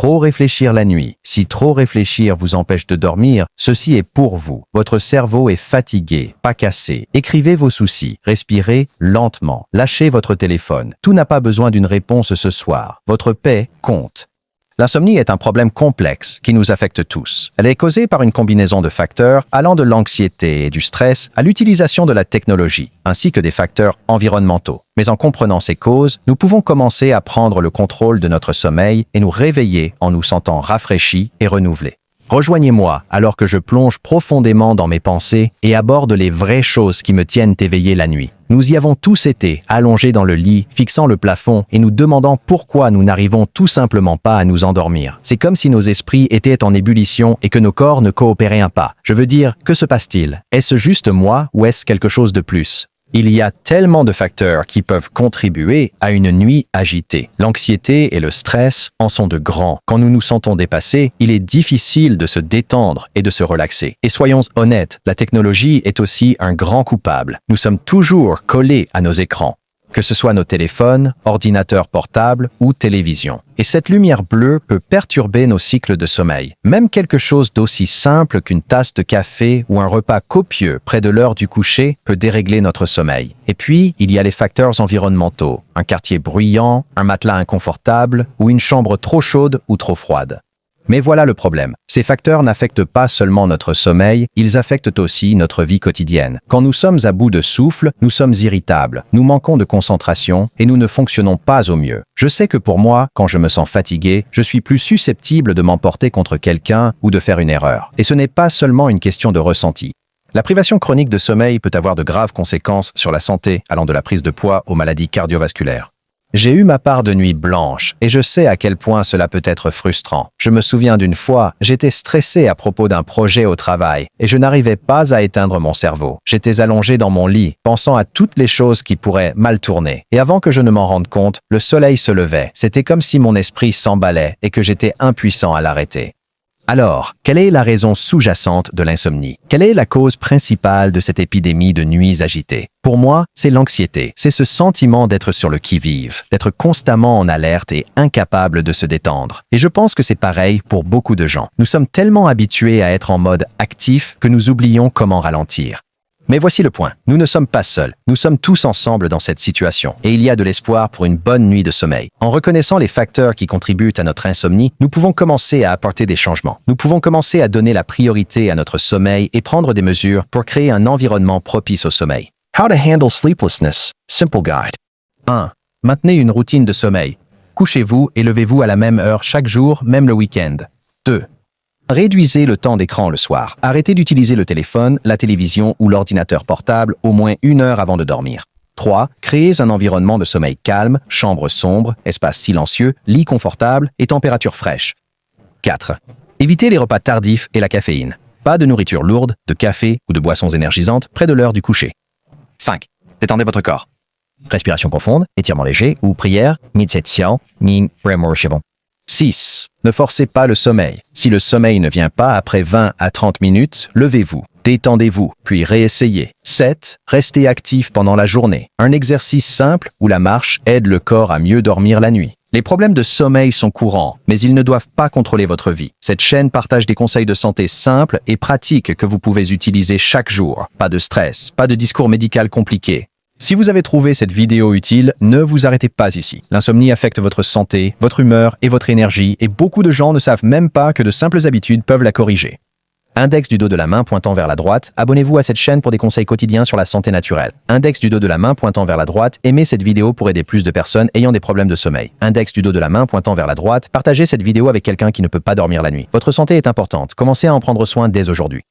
trop réfléchir la nuit. Si trop réfléchir vous empêche de dormir, ceci est pour vous. Votre cerveau est fatigué, pas cassé. Écrivez vos soucis, respirez lentement, lâchez votre téléphone. Tout n'a pas besoin d'une réponse ce soir. Votre paix compte. L'insomnie est un problème complexe qui nous affecte tous. Elle est causée par une combinaison de facteurs allant de l'anxiété et du stress à l'utilisation de la technologie, ainsi que des facteurs environnementaux. Mais en comprenant ces causes, nous pouvons commencer à prendre le contrôle de notre sommeil et nous réveiller en nous sentant rafraîchis et renouvelés. Rejoignez-moi alors que je plonge profondément dans mes pensées et aborde les vraies choses qui me tiennent éveillé la nuit. Nous y avons tous été, allongés dans le lit, fixant le plafond et nous demandant pourquoi nous n'arrivons tout simplement pas à nous endormir. C'est comme si nos esprits étaient en ébullition et que nos corps ne coopéraient pas. Je veux dire, que se passe-t-il? Est-ce juste moi ou est-ce quelque chose de plus? Il y a tellement de facteurs qui peuvent contribuer à une nuit agitée. L'anxiété et le stress en sont de grands. Quand nous nous sentons dépassés, il est difficile de se détendre et de se relaxer. Et soyons honnêtes, la technologie est aussi un grand coupable. Nous sommes toujours collés à nos écrans, que ce soit nos téléphones, ordinateurs portables ou télévision. Et cette lumière bleue peut perturber nos cycles de sommeil. Même quelque chose d'aussi simple qu'une tasse de café ou un repas copieux près de l'heure du coucher peut dérégler notre sommeil. Et puis, il y a les facteurs environnementaux, un quartier bruyant, un matelas inconfortable ou une chambre trop chaude ou trop froide. Mais voilà le problème. Ces facteurs n'affectent pas seulement notre sommeil, ils affectent aussi notre vie quotidienne. Quand nous sommes à bout de souffle, nous sommes irritables, nous manquons de concentration et nous ne fonctionnons pas au mieux. Je sais que pour moi, quand je me sens fatigué, je suis plus susceptible de m'emporter contre quelqu'un ou de faire une erreur. Et ce n'est pas seulement une question de ressenti. La privation chronique de sommeil peut avoir de graves conséquences sur la santé, allant de la prise de poids aux maladies cardiovasculaires. J'ai eu ma part de nuits blanches et je sais à quel point cela peut être frustrant. Je me souviens d'une fois, j'étais stressé à propos d'un projet au travail et je n'arrivais pas à éteindre mon cerveau. J'étais allongé dans mon lit, pensant à toutes les choses qui pourraient mal tourner. Et avant que je ne m'en rende compte, le soleil se levait. C'était comme si mon esprit s'emballait et que j'étais impuissant à l'arrêter. Alors, quelle est la raison sous-jacente de l'insomnie? Quelle est la cause principale de cette épidémie de nuits agitées? Pour moi, c'est l'anxiété. C'est ce sentiment d'être sur le qui-vive, d'être constamment en alerte et incapable de se détendre. Et je pense que c'est pareil pour beaucoup de gens. Nous sommes tellement habitués à être en mode actif que nous oublions comment ralentir. Mais voici le point, nous ne sommes pas seuls, nous sommes tous ensemble dans cette situation et il y a de l'espoir pour une bonne nuit de sommeil. En reconnaissant les facteurs qui contribuent à notre insomnie, nous pouvons commencer à apporter des changements. Nous pouvons commencer à donner la priorité à notre sommeil et prendre des mesures pour créer un environnement propice au sommeil. How to handle sleeplessness. Simple guide. 1. Maintenez une routine de sommeil. Couchez-vous et levez-vous à la même heure chaque jour, même le week-end. 2. Réduisez le temps d'écran le soir. Arrêtez d'utiliser le téléphone, la télévision ou l'ordinateur portable au moins 1 heure avant de dormir. 3. Créez un environnement de sommeil calme, chambre sombre, espace silencieux, lit confortable et température fraîche. 4. Évitez les repas tardifs et la caféine. Pas de nourriture lourde, de café ou de boissons énergisantes près de l'heure du coucher. 5. Détendez votre corps. Respiration profonde, étirement léger ou prière, méditation, min remerciement. 6. Ne forcez pas le sommeil. Si le sommeil ne vient pas après 20 à 30 minutes, levez-vous, détendez-vous, puis réessayez. 7. Restez actif pendant la journée. Un exercice simple ou la marche aide le corps à mieux dormir la nuit. Les problèmes de sommeil sont courants, mais ils ne doivent pas contrôler votre vie. Cette chaîne partage des conseils de santé simples et pratiques que vous pouvez utiliser chaque jour. Pas de stress, pas de discours médical compliqué. Si vous avez trouvé cette vidéo utile, ne vous arrêtez pas ici. L'insomnie affecte votre santé, votre humeur et votre énergie et beaucoup de gens ne savent même pas que de simples habitudes peuvent la corriger. Index du dos de la main pointant vers la droite, abonnez-vous à cette chaîne pour des conseils quotidiens sur la santé naturelle. Index du dos de la main pointant vers la droite, aimez cette vidéo pour aider plus de personnes ayant des problèmes de sommeil. Index du dos de la main pointant vers la droite, partagez cette vidéo avec quelqu'un qui ne peut pas dormir la nuit. Votre santé est importante, commencez à en prendre soin dès aujourd'hui.